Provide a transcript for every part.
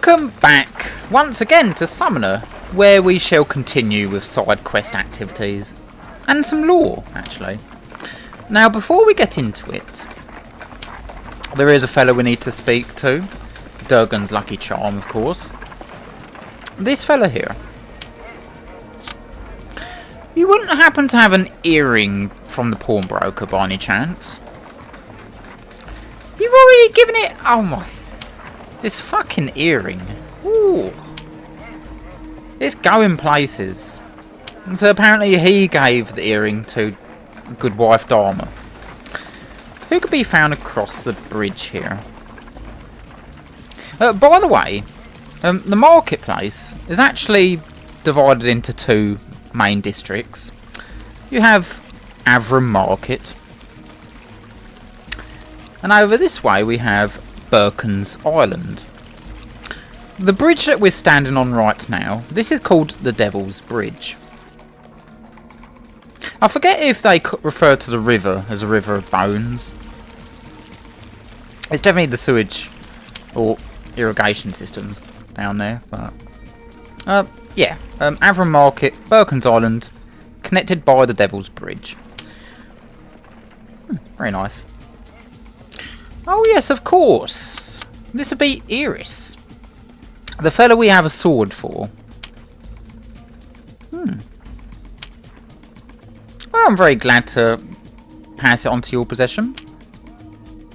Welcome back once again to Summoner, where we shall continue with side quest activities and some lore, actually. Now, before we get into it, there is a fellow we need to speak to. Durgan's lucky charm, of course. This fella here. You wouldn't happen to have an earring from the pawnbroker by any chance? You've already given it... Oh my... This fucking earring. Ooh. It's going places. And so apparently he gave the earring to good wife Dharma, who could be found across the bridge here. By the way, the marketplace is actually divided into two main districts. You have Avram Market, and over this way we have Birken's Island. The bridge that we're standing on right now, this is called the Devil's Bridge. I forget if they refer to the river as a river of bones. It's definitely the sewage or irrigation systems down there, but yeah, Avram Market, Birken's Island, connected by the Devil's Bridge. Very nice. Oh yes, of course. This would be Iris, the fellow we have a sword for. Well, I'm very glad to pass it on to your possession.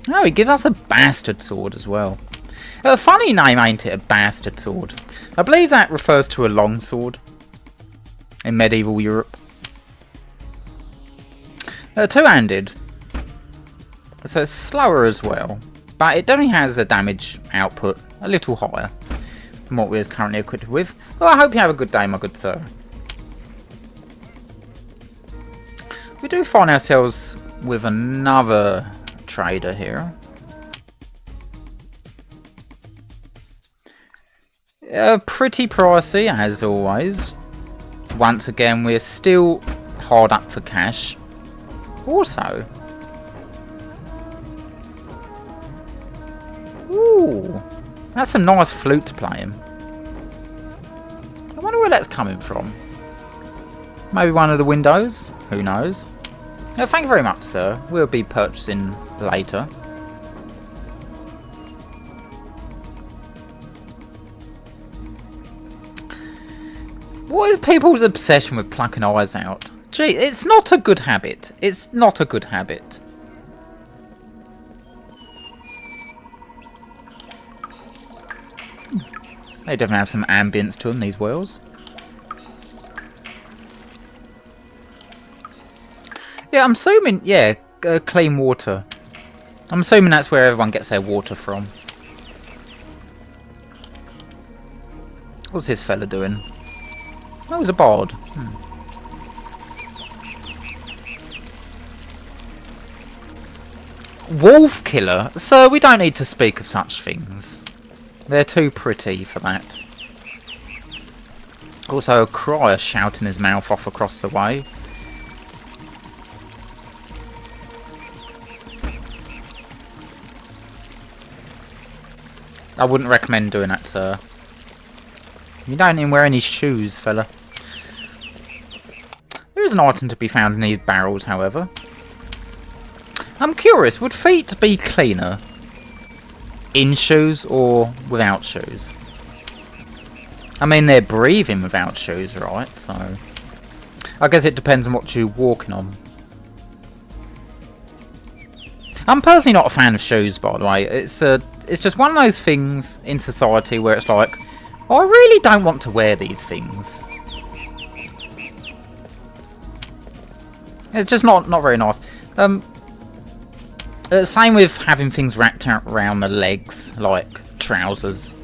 Oh, he gives us a bastard sword as well. A funny name, ain't it? A bastard sword. I believe that refers to a long sword in medieval Europe. Two-handed. So it's slower as well, but it only has a damage output a little higher than what we're currently equipped with. Well, I hope you have a good day, my good sir. We do find ourselves with another trader here. Pretty pricey, as always. Once again, we're still hard up for cash. Also... Ooh, that's a nice flute playing. I wonder where that's coming from. Maybe one of the windows? Who knows? Thank you very much, sir. We'll be purchasing later. What is people's obsession with plucking eyes out? Gee, it's not a good habit. It's not a good habit. They definitely have some ambience to them, these wells. Yeah, I'm assuming, yeah, clean water. I'm assuming that's where everyone gets their water from. What's this fella doing? Oh, he's a bard. Wolf killer? Sir, we don't need to speak of such things. They're too pretty for that. Also, a crier shouting his mouth off across the way. I wouldn't recommend doing that, sir. You don't even wear any shoes, fella. There is an item to be found in these barrels, however. I'm curious, would feet be cleaner in shoes or without shoes? I mean, they're breathing without shoes, right? So I guess it depends on what you're walking on. I'm personally not a fan of shoes, by the way. It's just one of those things in society where it's like, oh, I really don't want to wear these things. It's just not very nice. Same with having things wrapped around the legs, like trousers.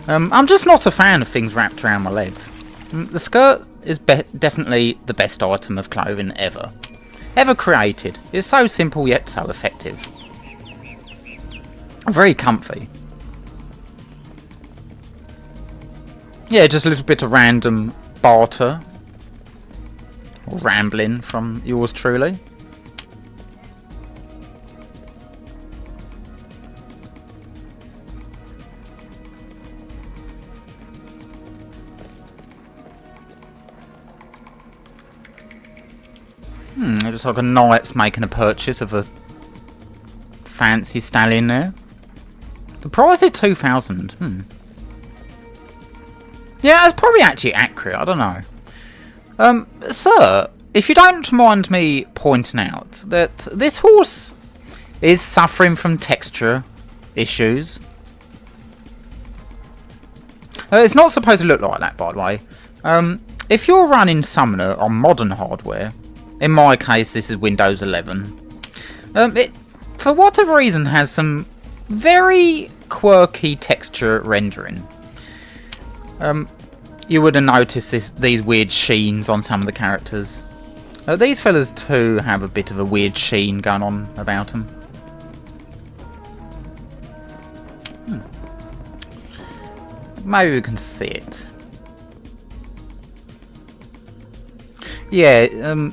I'm just not a fan of things wrapped around my legs. The skirt is definitely the best item of clothing ever created. It's so simple yet so effective. Very comfy. Yeah, just a little bit of random barter or rambling from yours truly. It looks like a knight's making a purchase of a fancy stallion there. The price is 2,000. Yeah, that's probably actually accurate. I don't know. Sir, if you don't mind me pointing out that this horse is suffering from texture issues. It's not supposed to look like that, by the way. If you're running Summoner on modern hardware, in my case this is Windows 11, it, for whatever reason, has some very quirky texture rendering. You would have noticed these weird sheens on some of the characters. These fellas too have a bit of a weird sheen going on about them. Maybe we can see it. Yeah,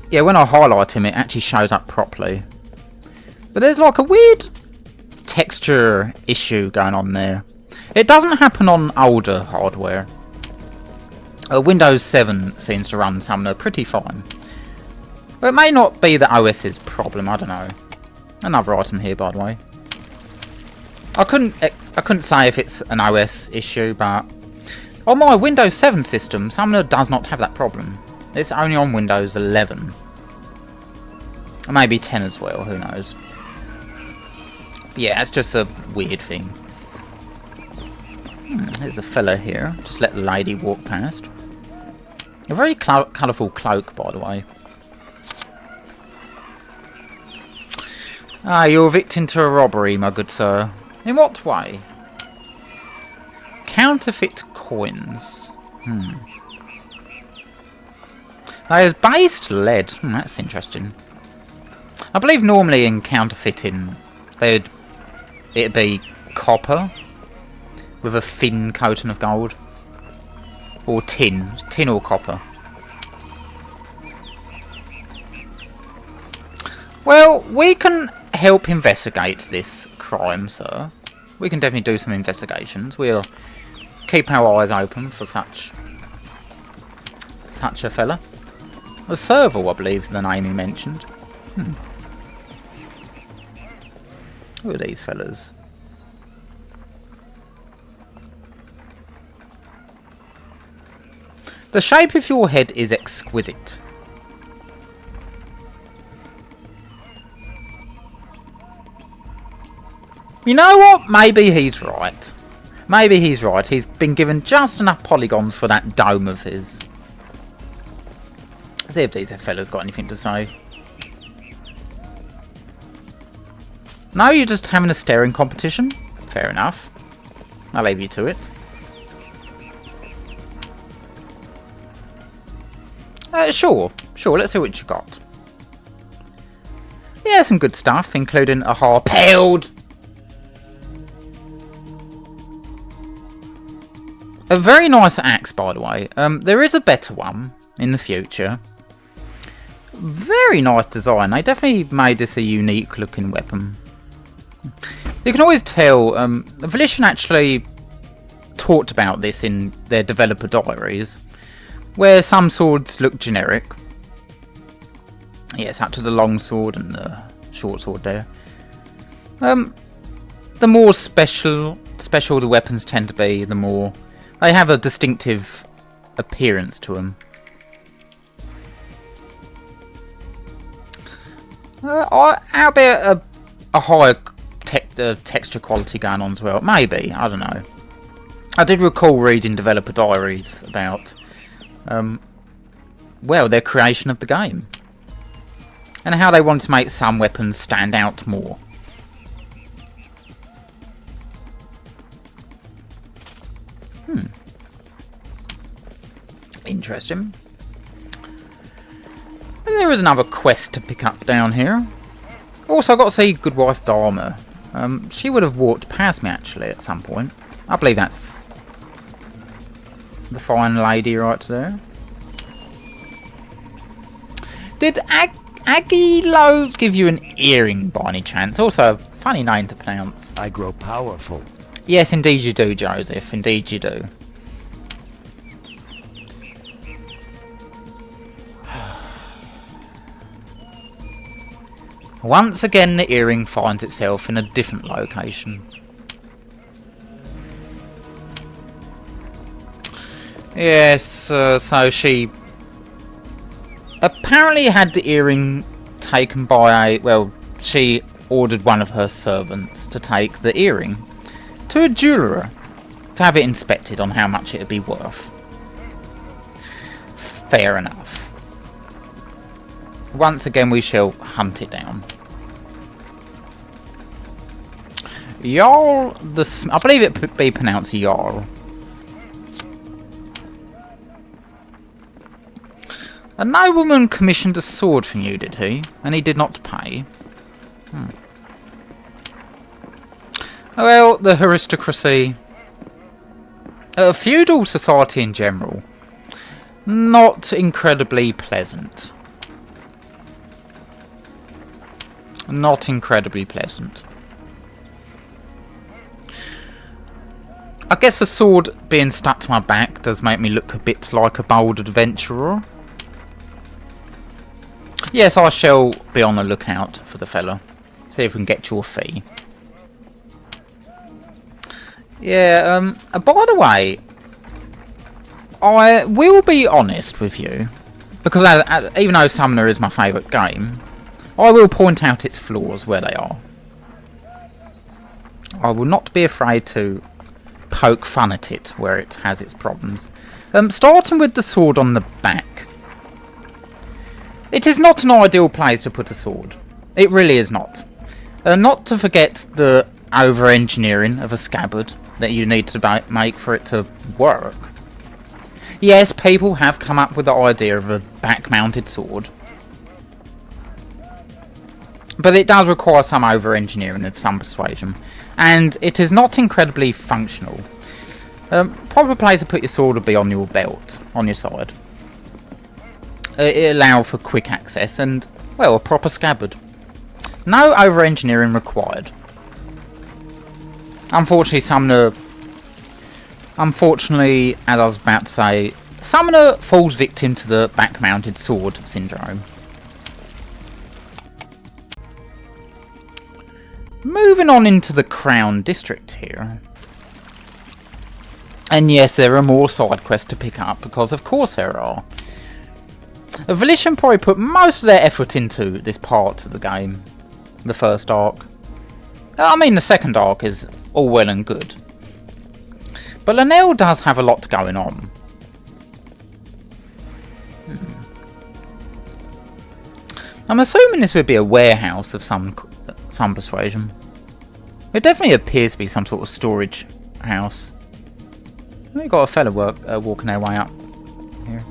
yeah, when I highlight him, it actually shows up properly. But there's like a weird texture issue going on there. It doesn't happen on older hardware. Windows 7 seems to run Summoner pretty fine. But it may not be the OS's problem, I don't know. Another item here, by the way. I couldn't say if it's an OS issue, but on my Windows 7 system, Summoner does not have that problem. It's only on Windows 11. Or maybe 10 as well, who knows. Yeah, it's just a weird thing. There's a fella here. Just let the lady walk past. A very colourful cloak, by the way. Ah, you're a victim to a robbery, my good sir. In what way? Counterfeit coins. There's based lead. That's interesting. I believe normally in counterfeiting, it'd be copper with a thin coating of gold, or tin or copper. Well, we can help investigate this crime, sir. We can definitely do some investigations. We'll keep our eyes open for such a fella. The Serval, I believe, is the name he mentioned. Who are these fellas? The shape of your head is exquisite. You know what? Maybe he's right. Maybe he's right. He's been given just enough polygons for that dome of his. See if these fellas got anything to say. No, you're just having a staring competition? Fair enough. I'll leave you to it. Sure. Let's see what you got. Yeah, some good stuff, including a harpaled. A very nice axe, by the way. There is a better one in the future. Very nice design. They definitely made this a unique looking weapon. You can always tell, Volition actually talked about this in their developer diaries, where some swords look generic. Yeah, such as the long sword and the short sword there. The more special the weapons tend to be, the more they have a distinctive appearance to them. How about a higher texture quality going on as well? Maybe, I don't know. I did recall reading developer diaries about, well, their creation of the game. And how they wanted to make some weapons stand out more. Interesting. And there is another quest to pick up down here. Also, I got to see Goodwife Dharma. She would have walked past me actually at some point. I believe that's the fine lady right there. Did Agilo give you an earring by any chance? Also, a funny name to pronounce. I grow powerful. Yes, indeed you do, Joseph. Indeed you do. Once again, the earring finds itself in a different location. Yes, so she apparently had the earring taken by a... Well, she ordered one of her servants to take the earring to a jeweller to have it inspected on how much it would be worth. Fair enough. Once again, we shall hunt it down. Jarl the... I believe it would be pronounced Jarl. A nobleman commissioned a sword from you, did he? And he did not pay? Well, the aristocracy... feudal society in general. Not incredibly pleasant. Not incredibly pleasant. I guess the sword being stuck to my back does make me look a bit like a bold adventurer. Yes, I shall be on the lookout for the fella. See if we can get your fee. Yeah, by the way, I will be honest with you, because even though Summoner is my favourite game, I will point out its flaws where they are. I will not be afraid to poke fun at it where it has its problems. Starting with the sword on the back. It is not an ideal place to put a sword. It really is not. Not to forget the over-engineering of a scabbard that you need to make for it to work. Yes, people have come up with the idea of a back-mounted sword. But it does require some over-engineering of some persuasion. And it is not incredibly functional. Proper place to put your sword would be on your belt, on your side. It allows for quick access and, well, a proper scabbard. No over-engineering required. Unfortunately, as I was about to say, Summoner falls victim to the back-mounted sword syndrome. Moving on into the Crown District here. And yes, there are more side quests to pick up, because of course there are. Volition probably put most of their effort into this part of the game. The first arc. I mean, the second arc is all well and good. But Lenele does have a lot going on. I'm assuming this would be a warehouse of some persuasion. It definitely appears to be some sort of storage house. We've got a fella walking their way up here.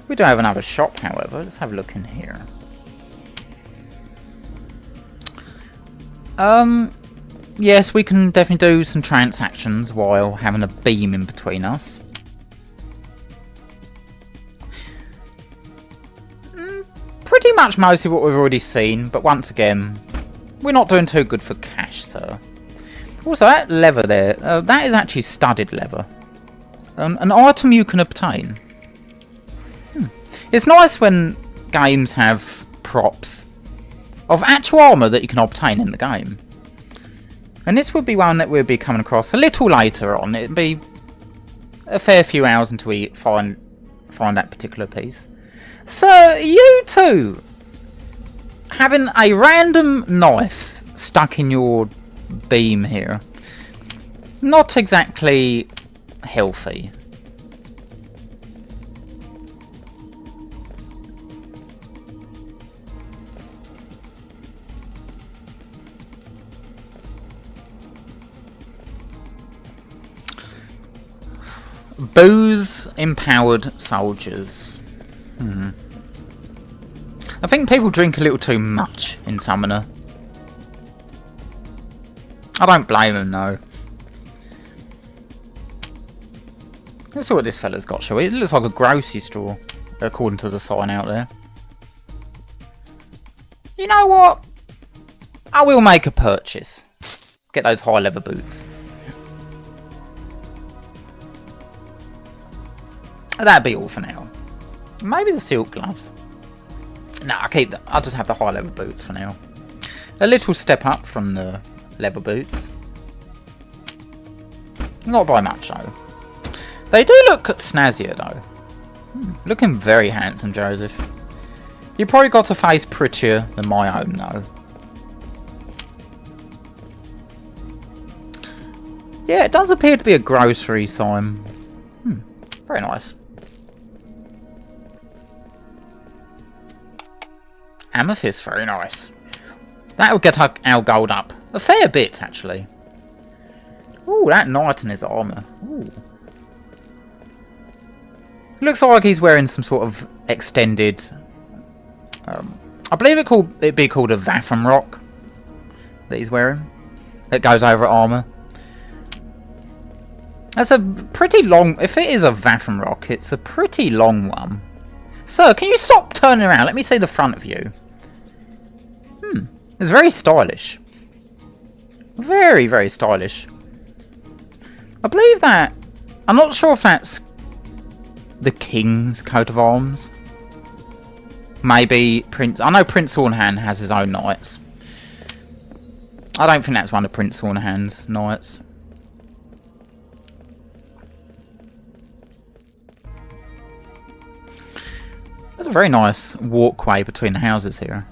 We do have another shop, however. Let's have a look in here. Yes, we can definitely do some transactions while having a beam in between us. Pretty much mostly what we've already seen, but once again, we're not doing too good for cash, sir. Also, that leather there, that is actually studded leather. An item you can obtain. It's nice when games have props of actual armour that you can obtain in the game. And this would be one that we'll be coming across a little later on. It'd be a fair few hours until we find that particular piece. So, you two, having a random knife stuck in your beam here, not exactly healthy. Booze-empowered soldiers. I think people drink a little too much in Summoner. I don't blame them, though. Let's see what this fella's got, shall we? It looks like a grocery store, according to the sign out there. You know what? I will make a purchase. Get those high leather boots. That'd be all for now. Maybe the silk gloves. Nah, I'll keep that. I'll just have the high level boots for now. A little step up from the leather boots. Not by much though. They do look snazzier though. Looking very handsome, Joseph. You probably got a face prettier than my own though. Yeah, it does appear to be a grocery sign. Very nice. Amethyst, very nice. That'll get our gold up a fair bit, actually. Ooh, that knight in his armour. Ooh. Looks like he's wearing some sort of extended... I believe it'd be called a Vatham rock that he's wearing. That goes over armour. That's a pretty long... If it is a Vatham rock, it's a pretty long one. Sir, can you stop turning around? Let me see the front of you. It's very stylish. Very, very stylish. I believe that... I'm not sure if that's the King's coat of arms. Maybe Prince... I know Prince Ornhan has his own knights. I don't think that's one of Prince Ornhan's knights. There's a very nice walkway between the houses here.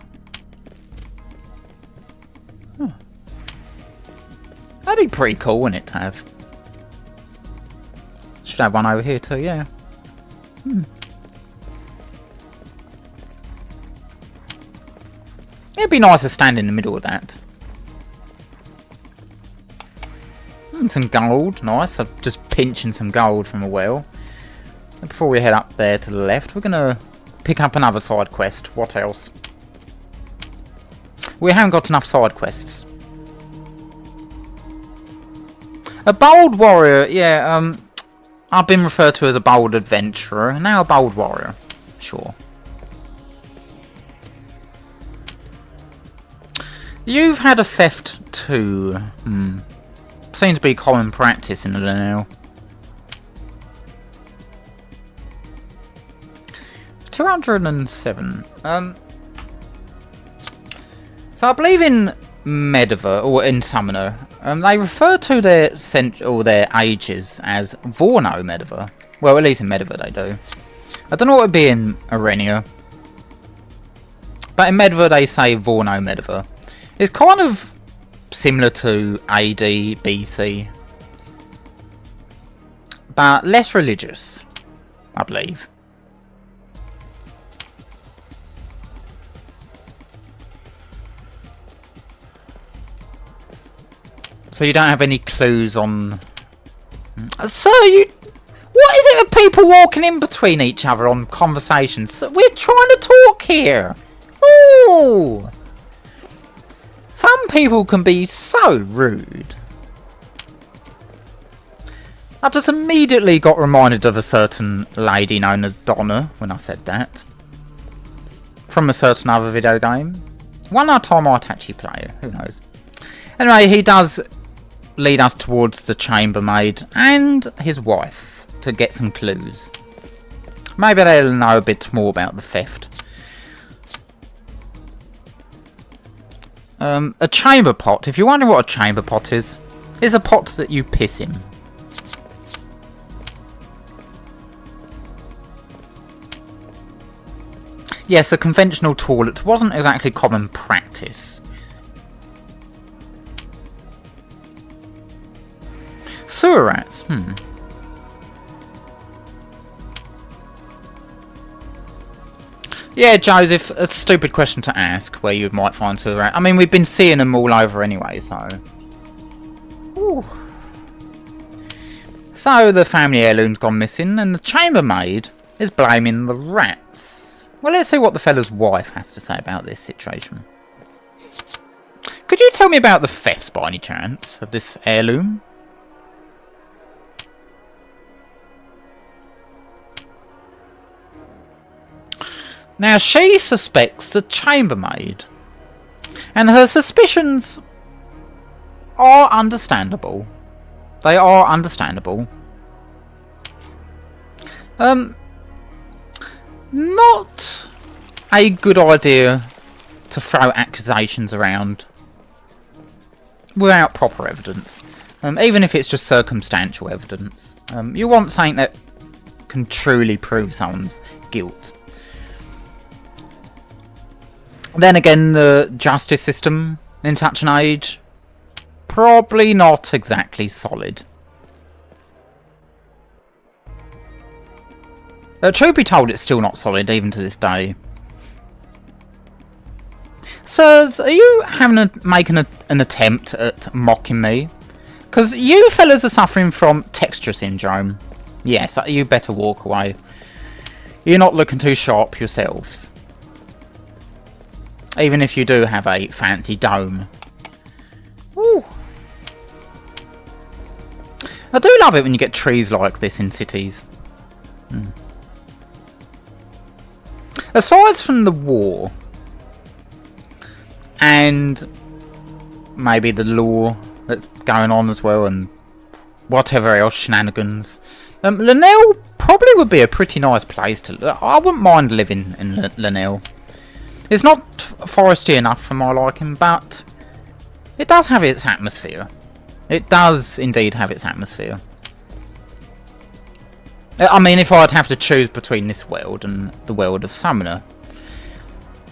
That'd be pretty cool, wouldn't it, to have? Should have one over here too, yeah. It'd be nice to stand in the middle of that. Some gold, nice. I'm just pinching some gold from a well. And before we head up there to the left, we're gonna pick up another side quest. What else? We haven't got enough side quests. A bold warrior, yeah, I've been referred to as a bold adventurer, and now a bold warrior. Sure. You've had a theft too. Seems to be common practice in the Lenele. 207. So I believe in Medivh, or in Summoner, they refer to their ages as Vorno Medivh. Well, at least in Medivh they do. I don't know what it would be in Arenia. But in Medivh they say Vorno Medivh. It's kind of similar to AD, BC. But less religious, I believe. So you don't have any clues on... Sir, you... What is it with people walking in between each other on conversations? We're trying to talk here. Ooh. Some people can be so rude. I just immediately got reminded of a certain lady known as Donna when I said that. From a certain other video game. One other time I might actually play it, who knows. Anyway, he does lead us towards the chambermaid and his wife to get some clues. Maybe they'll know a bit more about the theft. A chamber pot, if you're wondering what a chamber pot is a pot that you piss in. Yes, a conventional toilet wasn't exactly common practice. Sewer rats, Yeah, Joseph, a stupid question to ask where you might find sewer rats. I mean, we've been seeing them all over anyway, so... Ooh. So, the family heirloom's gone missing, and the chambermaid is blaming the rats. Well, let's see what the fella's wife has to say about this situation. Could you tell me about the thefts, by any chance, of this heirloom? Now, she suspects the chambermaid, and her suspicions are understandable. They are understandable. Not a good idea to throw accusations around without proper evidence. Even if it's just circumstantial evidence. You want something that can truly prove someone's guilt. Then again, the justice system in such an age, probably not exactly solid. Truth be told, it's still not solid, even to this day. Sirs, are you making an attempt at mocking me? Because you fellas are suffering from texture syndrome. Yes, you better walk away. You're not looking too sharp yourselves. Even if you do have a fancy dome. Woo. I do love it when you get trees like this in cities. Aside from the war, and maybe the law that's going on as well, and whatever else shenanigans, Lenele probably would be a pretty nice place to live. I wouldn't mind living in Lenele. It's not foresty enough for my liking, but it does have its atmosphere. It does indeed have its atmosphere. I mean, if I'd have to choose between this world and the world of Summoner,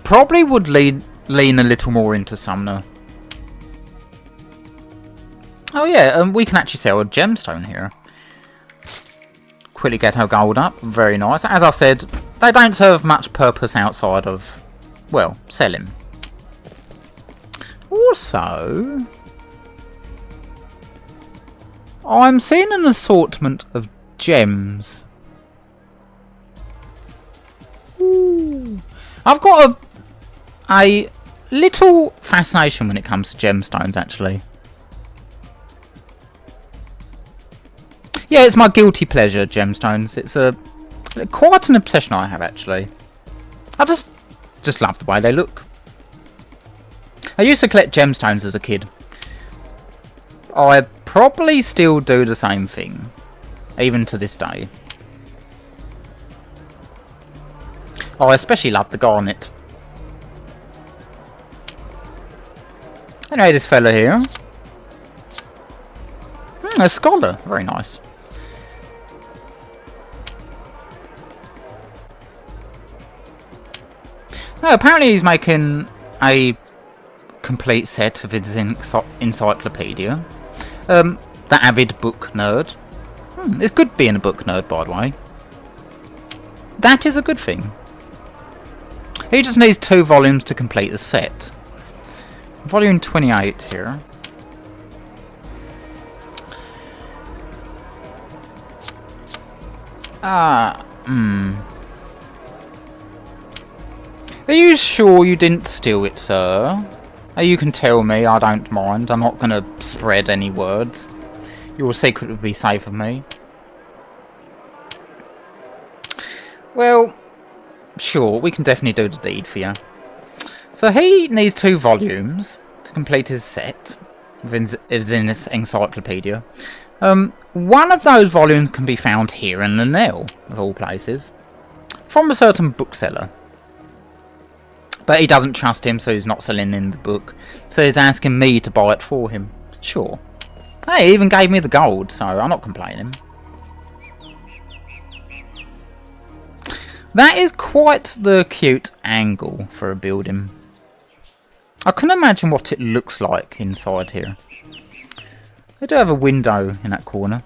probably would lean a little more into Summoner. Oh yeah, we can actually sell a gemstone here. Quickly get our gold up. Very nice. As I said, they don't serve much purpose outside of, well, selling. Also, I'm seeing an assortment of gems. Ooh. I've got a little fascination when it comes to gemstones, actually. Yeah, it's my guilty pleasure, gemstones. It's quite an obsession I have, actually. I just love the way they look. I used to collect gemstones as a kid. I probably still do the same thing, even to this day. Oh, I especially love the garnet. Anyway, this fella here. A scholar. Very nice. No, apparently he's making a complete set of his encyclopedia. The avid book nerd. It's good being a book nerd, by the way. That is a good thing. He just needs 2 volumes to complete the set. Volume 28 here. Are you sure you didn't steal it, sir? You can tell me, I don't mind. I'm not going to spread any words. Your secret would be safe with me. Well, sure, we can definitely do the deed for you. So he needs 2 volumes to complete his set within this encyclopedia. One of those volumes can be found here in Lenele, of all places, from a certain bookseller. But he doesn't trust him, so he's not selling in the book. So he's asking me to buy it for him. Sure. Hey, he even gave me the gold, so I'm not complaining. That is quite the cute angle for a building. I can imagine what it looks like inside here. They do have a window in that corner.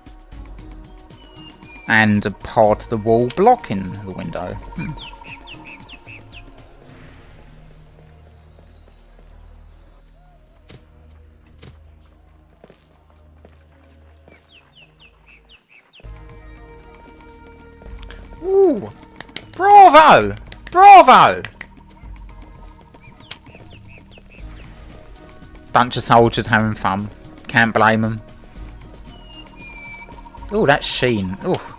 And a part of the wall blocking the window. Ooh! Bravo! Bravo! Bunch of soldiers having fun. Can't blame them. Oh, that sheen. Oh,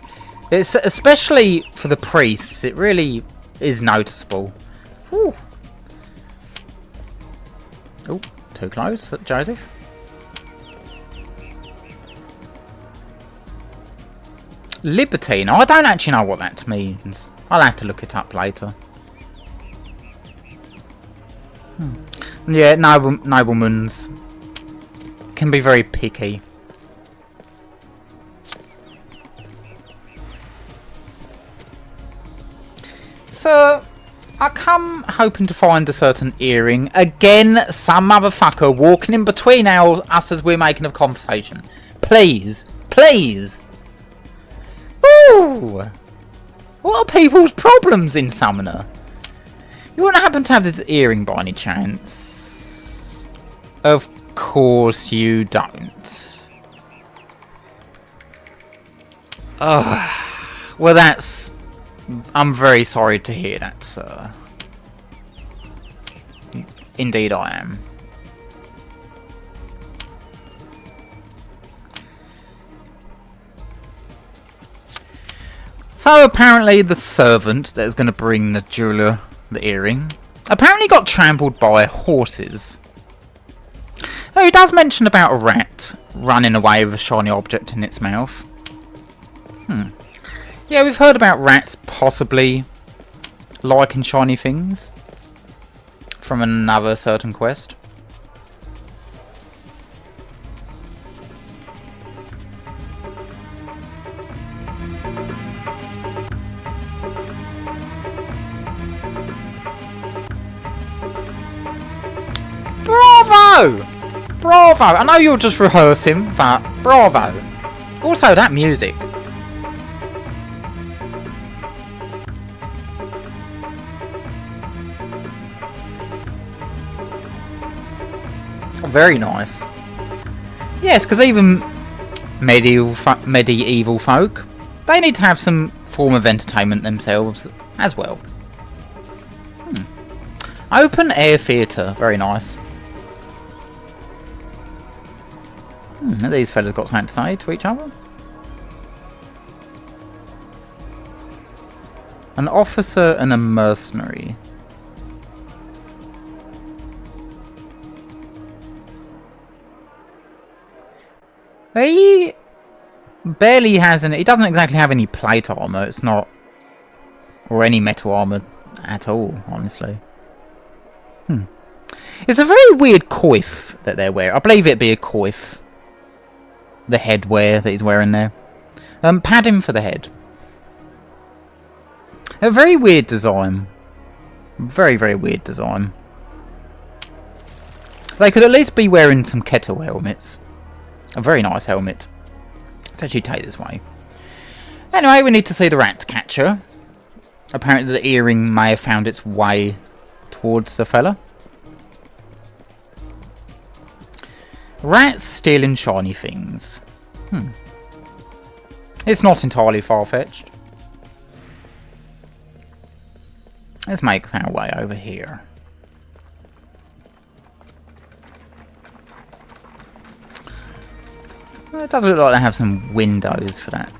it's especially for the priests. It really is noticeable. Ooh. Oh, too close, Joseph. Libertine. I don't actually know what that means. I'll have to look it up later. Yeah, noblemen's can be very picky. So, I come hoping to find a certain earring. Again, some motherfucker walking in between us as we're making a conversation. Please. Please. Ooh. What are people's problems in Summoner? You wouldn't happen to have this earring by any chance? Of course you don't. Well, that's... I'm very sorry to hear that, sir. Indeed I am. So apparently the servant that is going to bring the jeweler the earring apparently got trampled by horses. Though he does mention about a rat running away with a shiny object in its mouth. Yeah, we've heard about rats possibly liking shiny things from another certain quest. Bravo! Bravo! I know you're just rehearsing, but bravo! Also, that music. Very nice. Yes, because even medieval folk, they need to have some form of entertainment themselves as well. Open air theatre, very nice. These fellas got something to say to each other. An officer and a mercenary. He barely has any... He doesn't exactly have any plate armor. It's not... Or any metal armor at all, honestly. It's a very weird coif that they're wearing. I believe it'd be a coif. The headwear that he's wearing there. Padding for the head. A very weird design. Very, very weird design. They could at least be wearing some kettle helmets. A very nice helmet. Let's actually take this way. Anyway, we need to see the rat catcher. Apparently the earring may have found its way towards the fella. Rats stealing shiny things. It's not entirely far-fetched. Let's make our way over here. Well, it does look like they have some windows for that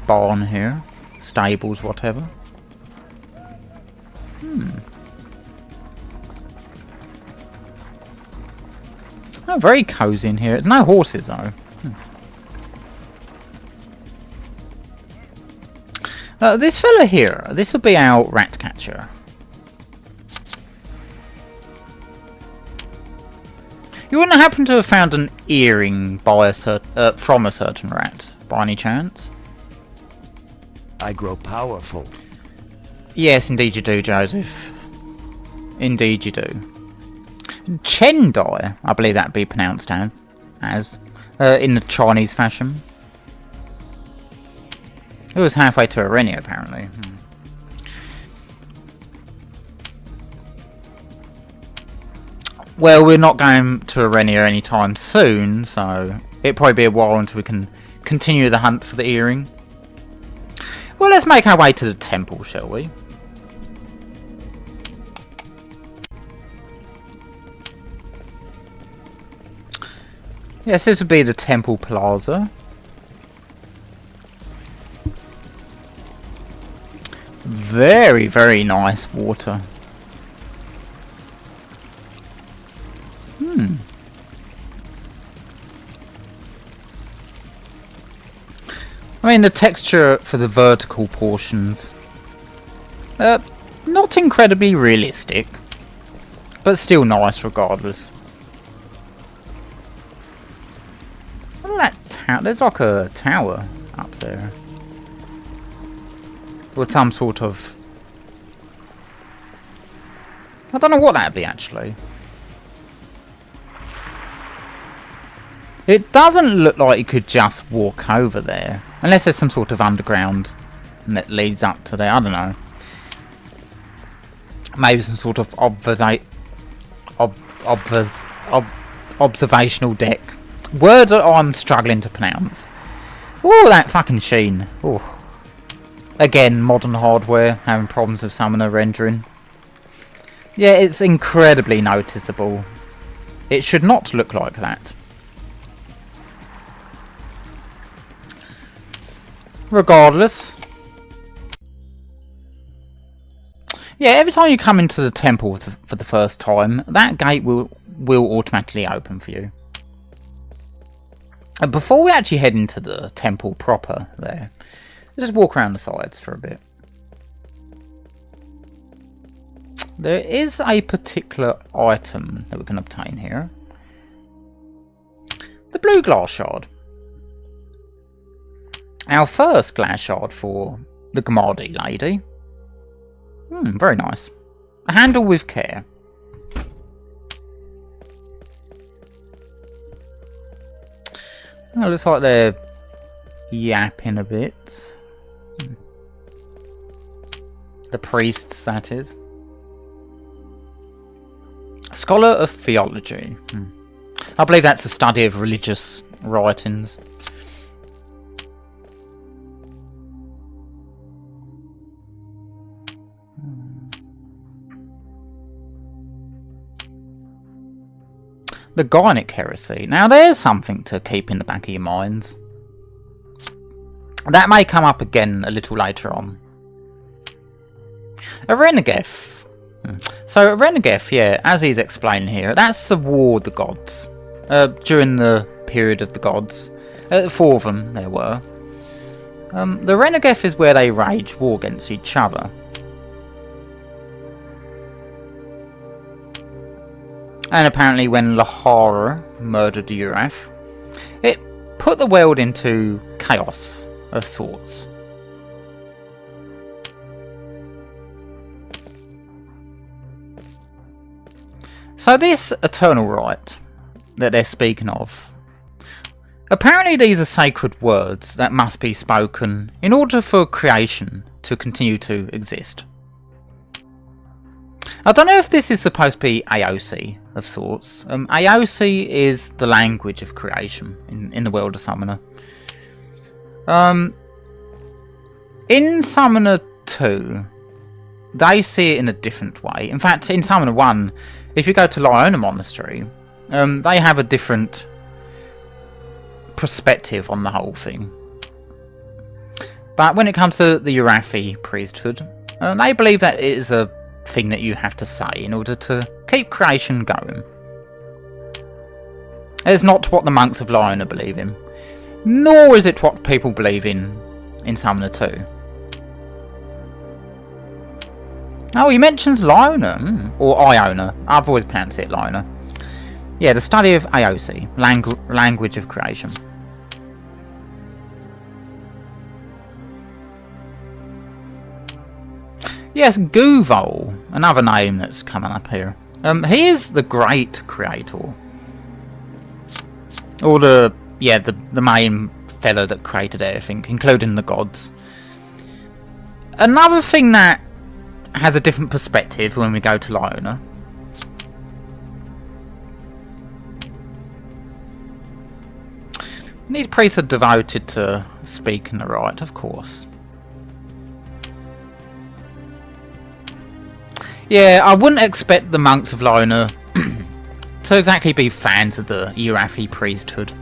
barn here. Stables, whatever. Oh, very cosy in here. No horses, though. This fella here, this would be our rat catcher. You wouldn't happen to have found an earring by from a certain rat, by any chance? I grow powerful. Yes, indeed you do, Joseph. Indeed you do. Chendai, I believe that'd be pronounced as in the Chinese fashion. It was halfway to Arenia, apparently. Well, we're not going to Arenia anytime soon, so it'll probably be a while until we can continue the hunt for the earring. Well, let's make our way to the temple, shall we? Yes, this would be the temple plaza. Very, very nice water. mean, the texture for the vertical portions, not incredibly realistic, but still nice regardless. Look at that tower. There's like a tower up there. Or some sort of... I don't know what that'd be actually. It doesn't look like you could just walk over there. Unless there's some sort of underground that leads up to there. I don't know. Maybe some sort of observational deck. Word that I'm struggling to pronounce. Oh, that fucking sheen. Oh. Again, modern hardware having problems with summoner rendering. Yeah, it's incredibly noticeable. It should not look like that. Regardless. Yeah, every time you come into the temple for the first time, that gate will automatically open for you. Before we actually head into the temple proper there, let's just walk around the sides for a bit. There is a particular item that we can obtain here. The blue glass shard. Our first glass shard for the Gamadi lady. Very nice. Handle with care. Oh, looks like they're yapping a bit. The priests, that is. Scholar of theology. I believe that's a study of religious writings. The Gynic heresy. Now there's something to keep in the back of your minds. That may come up again a little later on. A Renegeth. So a Renegeth, yeah, as he's explaining here, that's the war of the gods. During the period of the gods. 4 of them there were. The Renegeth is where they wage war against each other. And apparently when Lahara murdered Urath, it put the world into chaos of sorts. So this eternal right that they're speaking of, apparently these are sacred words that must be spoken in order for creation to continue to exist. I don't know if this is supposed to be AOC of sorts. AOC is the language of creation in the world of Summoner. In Summoner 2, they see it in a different way. In fact, in Summoner 1, if you go to Liona Monastery, they have a different perspective on the whole thing. But when it comes to the Urathi priesthood, they believe that it is a thing that you have to say in order to keep creation going. It's not what the monks of Liona believe in, nor is it what people believe in Summoner 2. Oh, he mentions Liona, or Iona. I've always pronounced it Liona. Yeah, the study of AOC, language of creation. Yes, Guvol, another name that's coming up here. He is the great creator. Or the main fella that created everything, including the gods. Another thing that has a different perspective when we go to Liona. These priests are devoted to speaking the right, of course. Yeah, I wouldn't expect the monks of Liona to exactly be fans of the Urathi priesthood.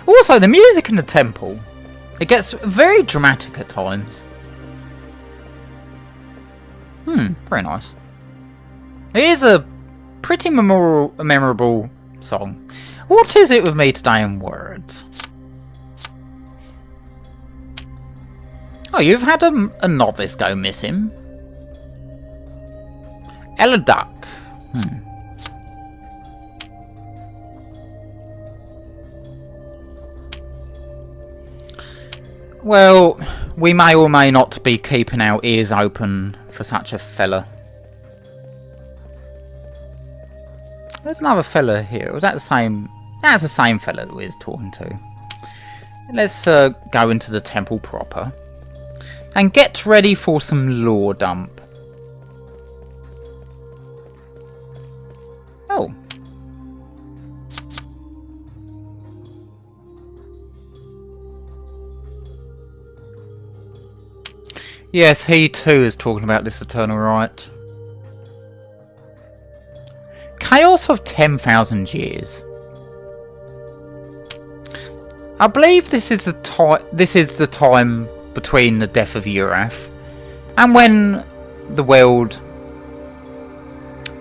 Also, the music in the temple, it gets very dramatic at times. Very nice. It is a pretty memorable song. What is it with me today in words? Oh, you've had a novice go missing. Ella Duck. Well, we may or may not be keeping our ears open for such a fella. There's another fella here. Was that the same? That's the same fella that we was talking to. Let's go into the temple proper and get ready for some lore dump. Oh. Yes, he too is talking about this eternal right. Chaos of 10,000 years. I believe this is the time between the death of Urath and when the world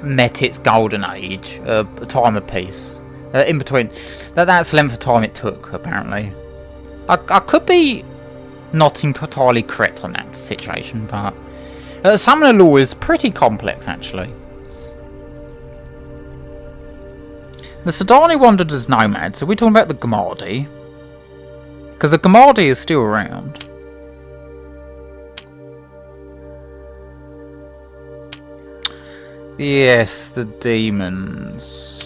met its golden age, a time of peace. In between, that's the length of time it took. Apparently, I could be not entirely correct on that situation, but summoner law is pretty complex actually. The Sadani wandered as nomads, so we're talking about the Gamardi. Because the Gamardi is still around. Yes, the demons.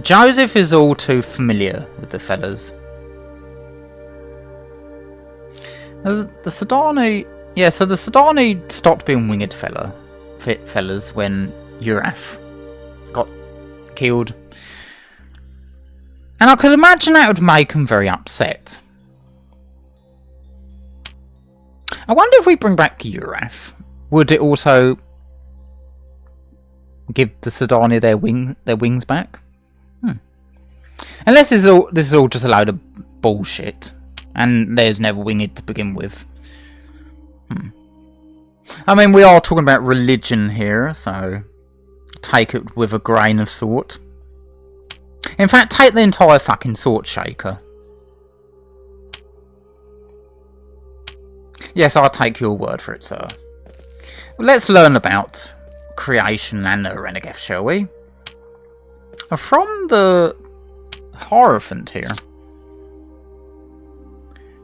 Joseph is all too familiar with the fellas. The Sadani... Yeah, so the Sadani stopped being winged fellas when Urath got killed. And I could imagine that would make them very upset. I wonder if we bring back Urath, would it also give the Sadani their wings back? Unless this is all just a load of bullshit, and there's never winged to begin with. I mean, we are talking about religion here, so take it with a grain of salt. In fact, take the entire fucking salt shaker. Yes, I'll take your word for it, sir. Let's learn about creation and the Renegeth, shall we? From the Hierophant here.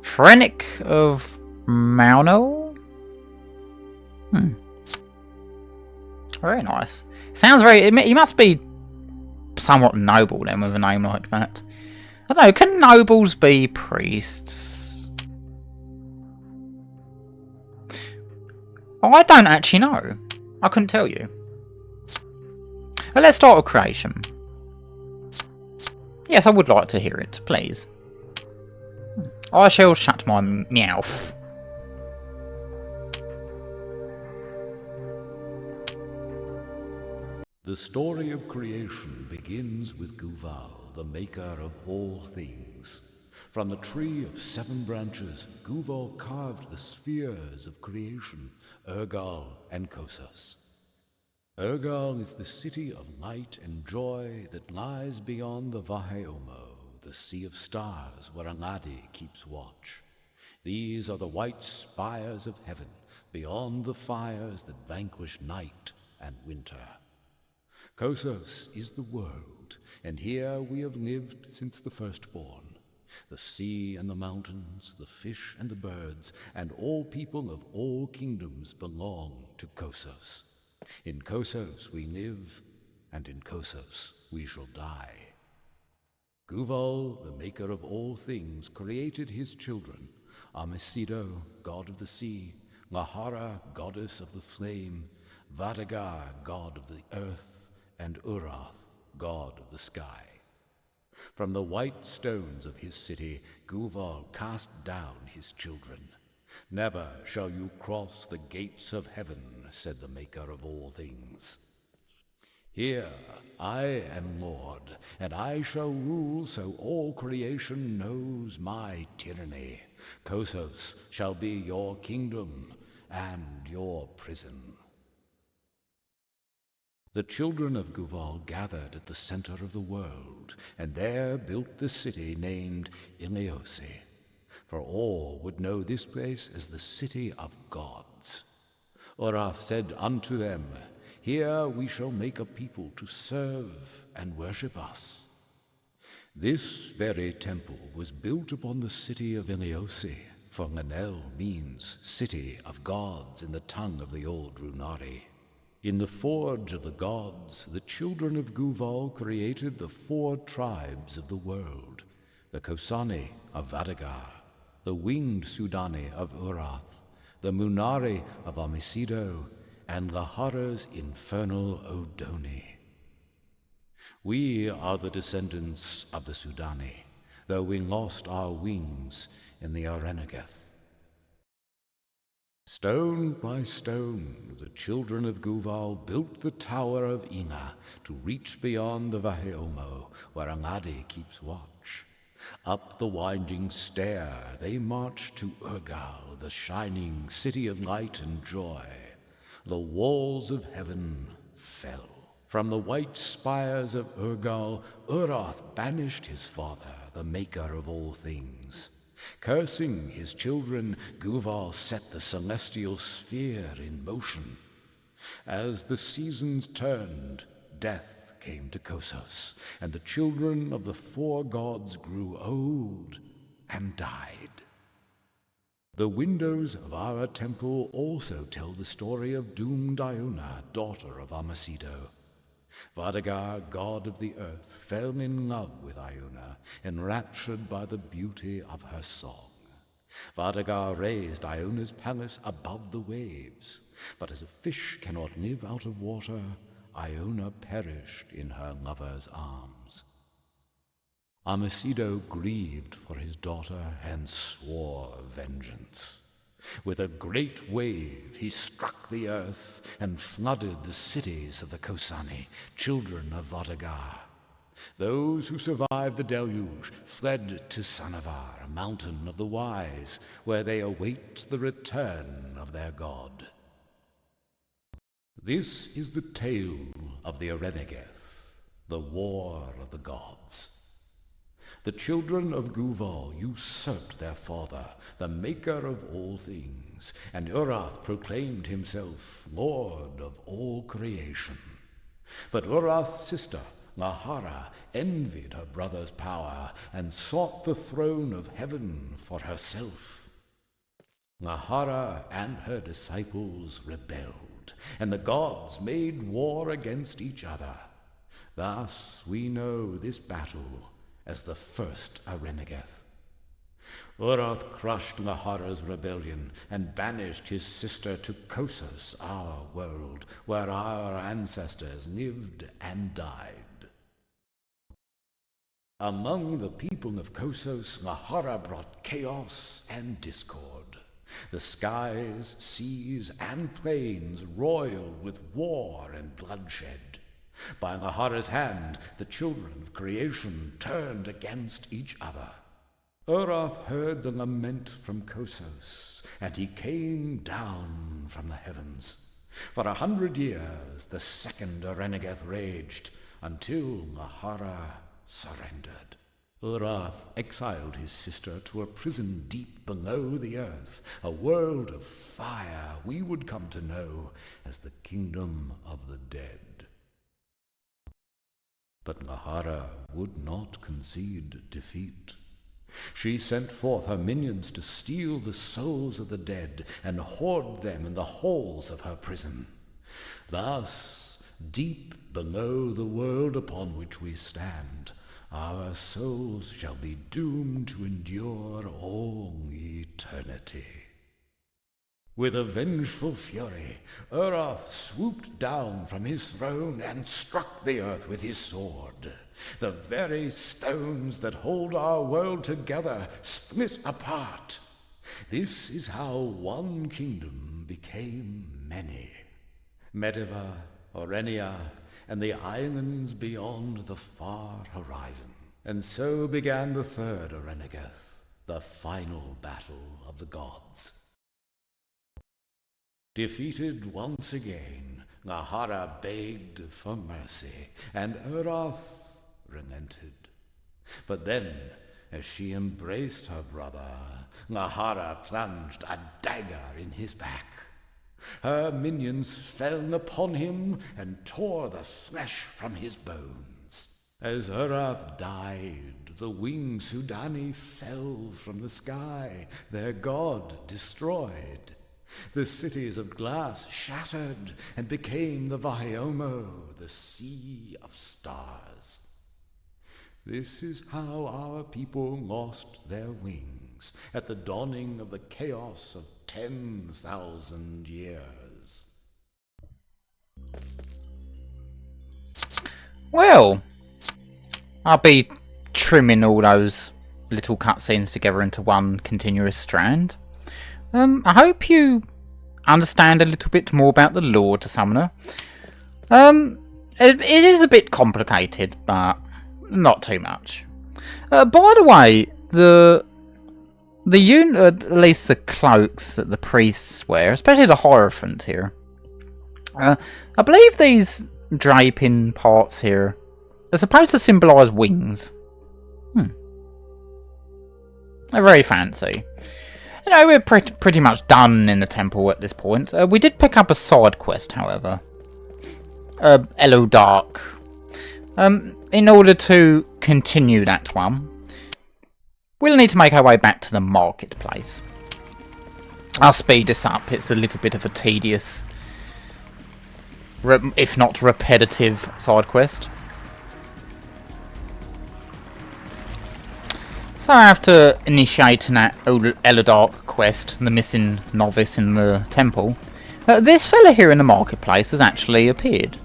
Phrenic of Mauno? Very nice. Sounds very... He must be somewhat noble then with a name like that. I don't know, can nobles be priests? I don't actually know. I couldn't tell you. But let's start with creation. Yes, I would like to hear it, please. I shall shut my mouth. The story of creation begins with Guval, the maker of all things. From the tree of 7 branches, Guval carved the spheres of creation, Urgal and Kosas. Urgal is the city of light and joy that lies beyond the Vaheomo, the sea of stars where Aladi keeps watch. These are the white spires of heaven, beyond the fires that vanquish night and winter. Kosas is the world, and here we have lived since the firstborn. The sea and the mountains, the fish and the birds, and all people of all kingdoms belong to Kosas. In Kosas we live, and in Kosas we shall die. Guval, the maker of all things, created his children, Amesido, god of the sea, Lahara, goddess of the flame, Vadagar, god of the earth, and Urath, god of the sky. From the white stones of his city, Guval cast down his children. Never shall you cross the gates of heaven, said the maker of all things. Here I am Lord, and I shall rule so all creation knows my tyranny. Kosas shall be your kingdom and your prison. The children of Guval gathered at the center of the world, and there built the city named Iliose. for all would know this place as the city of gods. Urath said unto them, Here we shall make a people to serve and worship us. This very temple was built upon the city of Iliosi, for Lenele means city of gods in the tongue of the old Runari. In the forge of the gods, the children of Guval created the 4 tribes of the world, the Kosani of Vadagar, the winged Sudani of Urath, the Munari of Amisido, and Lahara's infernal Odoni. We are the descendants of the Sudani, though we lost our wings in the Arenegeth. Stone by stone, the children of Guval built the tower of Inga to reach beyond the Vaheomo, where Angadi keeps watch. Up the winding stair they marched to Urgal, the shining city of light and joy. The walls of heaven fell. From the white spires of Urgal, Urath banished his father, the maker of all things. Cursing his children, Guval set the celestial sphere in motion. As the seasons turned, death came to Kossos, and the children of the 4 gods grew old and died. The windows of our temple also tell the story of doomed Iona, daughter of Amasido. Vadagar, god of the earth, fell in love with Iona, enraptured by the beauty of her song. Vadagar raised Iona's palace above the waves, but as a fish cannot live out of water, Iona perished in her lover's arms. Amasido grieved for his daughter and swore vengeance. With a great wave he struck the earth and flooded the cities of the Kosani, children of Vadagar. Those who survived the deluge fled to Sanavar, a mountain of the wise, where they await the return of their god. This is the tale of the Arenegeth, the war of the gods. The children of Guval usurped their father, the maker of all things, and Urath proclaimed himself Lord of all creation. But Urath's sister, Lahara, envied her brother's power and sought the throne of heaven for herself. Lahara and her disciples rebelled, and the gods made war against each other. Thus we know this battle as the first Arenegeth. Urath crushed Lahara's rebellion and banished his sister to Kossos, our world, where our ancestors lived and died. Among the people of Kossos, Lahara brought chaos and discord. The skies, seas, and plains roiled with war and bloodshed. By Lahara's hand, the children of creation turned against each other. Urath heard the lament from Kossos, and he came down from the heavens. For 100 years, the second Arenegeth raged, until Lahara surrendered. Urath exiled his sister to a prison deep below the earth, a world of fire we would come to know as the kingdom of the dead. But Lahara would not concede defeat. She sent forth her minions to steal the souls of the dead and hoard them in the halls of her prison. Thus, deep below the world upon which we stand, our souls shall be doomed to endure all eternity. With a vengeful fury, Urath swooped down from his throne and struck the earth with his sword. The very stones that hold our world together split apart. This is how one kingdom became many. Medeva, Orenia, and the islands beyond the far horizon. And so began the third Arenegeth, the final battle of the gods. Defeated once again, Lahara begged for mercy, and Urath relented. But then As she embraced her brother, Nahara plunged a dagger in his back. Her minions fell upon him and tore the flesh from his bones. As Urath died, the winged Sudani fell from the sky, their god destroyed. The cities of glass shattered and became the Vaiomo, the sea of stars. This is how our people lost their wings at the dawning of the chaos of 10,000 years. Well, I'll be trimming all those little cutscenes together into one continuous strand. I hope you understand a little bit more about the lore to Summoner. It is a bit complicated, but not too much. By the way, at least the cloaks that the priests wear, especially the Hierophant here, I believe these draping parts here are supposed to symbolise wings. They're very fancy. You know, we're pretty much done in the temple at this point. We did pick up a side quest, however. Elo Dark. In order to continue that one, we'll need to make our way back to the marketplace. I'll speed this up. It's a little bit of a tedious, if not repetitive, side quest. So I have to initiate an Elodark quest, the missing novice in the temple. This fella here in the marketplace has actually appeared.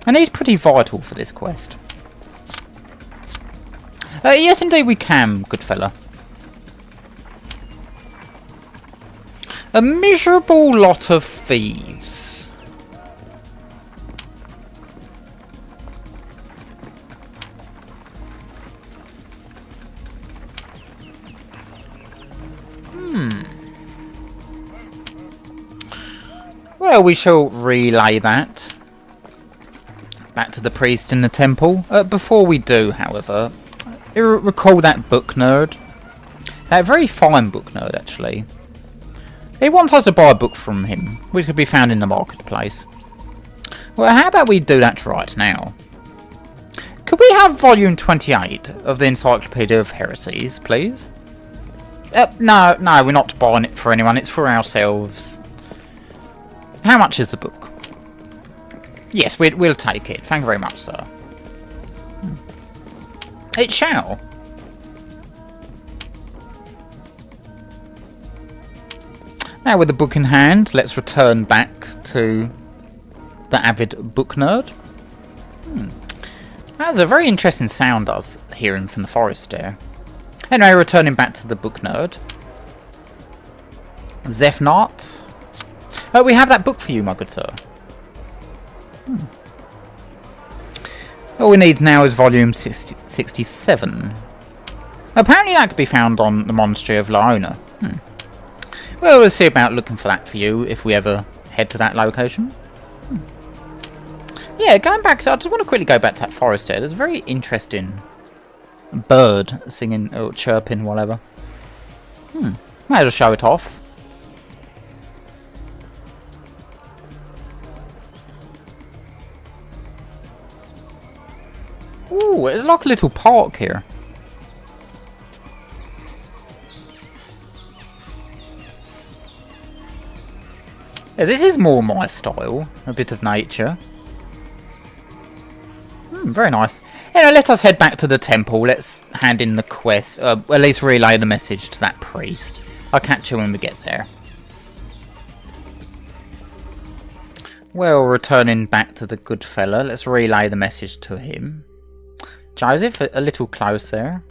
And he's pretty vital for this quest. Yes, indeed we can, good fella. A miserable lot of thieves. Well, we shall relay that back to the priest in the temple. Before we do, however, recall that book nerd. That very fine book nerd, actually. He wants us to buy a book from him, which could be found in the marketplace. Well, how about we do that right now? Could we have volume 28 of the Encyclopedia of Heresies, please? No, we're not buying it for anyone, it's for ourselves. How much is the book? Yes, we'll take it. Thank you very much, sir. It shall. Now, with the book in hand, let's return back to the avid book nerd. That's a very interesting sound I was hearing from the forest there. Anyway, returning back to the book nerd. Zephnart. Oh, we have that book for you, my good sir. All we need now is volume 67. Apparently that could be found on the Monastery of Laona. Well, we'll see about looking for that for you if we ever head to that location. Yeah, going back, I just want to quickly go back to that forest there. There's a very interesting bird singing or chirping, whatever. Might as well show it off. Ooh, it's like a little park here. Yeah, this is more my style. A bit of nature. Very nice. Anyway, let us head back to the temple. Let's hand in the quest. At least relay the message to that priest. I'll catch you when we get there. Well, returning back to the good fella, let's relay the message to him. Joseph, a little close there.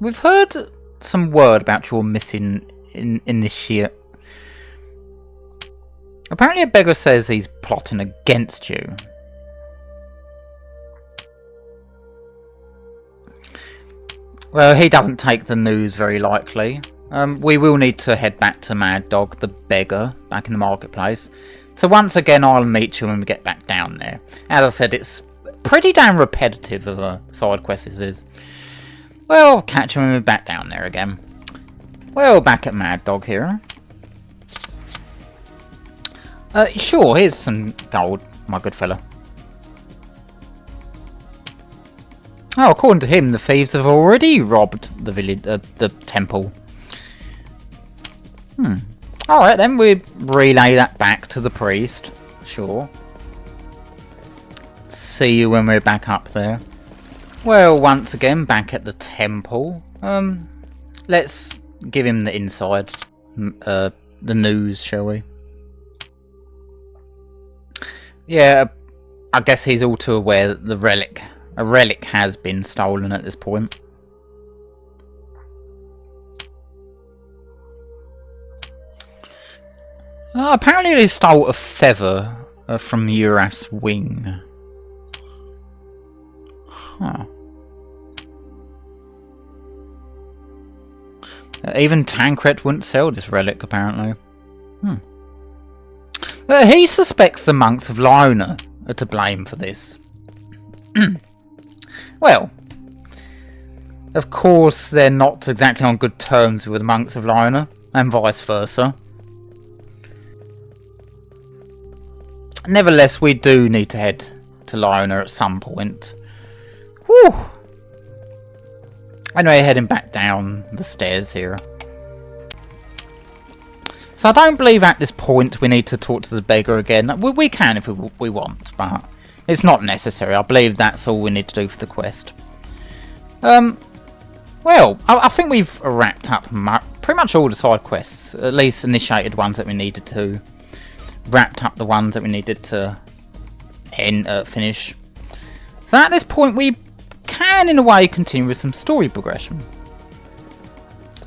We've heard some word about your missing in this year. Apparently a beggar says he's plotting against you. Well, he doesn't take the news very likely. We will need to head back to Mad Dog, the beggar, back in the marketplace. So once again, I'll meet you when we get back down there. As I said, it's pretty damn repetitive of a side quest this is. Well, catch him when we're back down there again. Well, back at Mad Dog here. Sure, here's some gold, my good fella. Oh, according to him, the thieves have already robbed the village, the temple. Alright then, we relay that back to the priest. Sure. See you when we're back up there. Well, once again, back at the temple. Let's give him the inside. The news, shall we? Yeah, I guess he's all too aware that a relic has been stolen at this point. Apparently they stole a feather from Urath's wing. Huh. Even Tancred wouldn't sell this relic, apparently. He suspects the monks of Lona are to blame for this. Well, of course they're not exactly on good terms with the monks of Lona, and vice versa. Nevertheless, we do need to head to Lona at some point. Whew! Anyway, heading back down the stairs here. So I don't believe at this point we need to talk to the beggar again. We can if we want, but it's not necessary. I believe that's all we need to do for the quest. Well, I think we've wrapped up pretty much all the side quests. At least initiated ones that we needed to. Wrapped up the ones that we needed to finish. So at this point we can, in a way, continue with some story progression.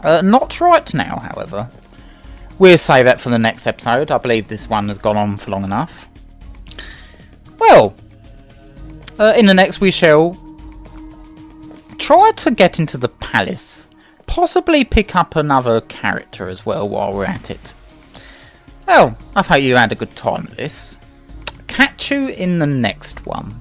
Not right now, however. We'll save that for the next episode. I believe this one has gone on for long enough. Well, in the next we shall try to get into the palace. Possibly pick up another character as well while we're at it. Well, I hope you had a good time with this. Catch you in the next one.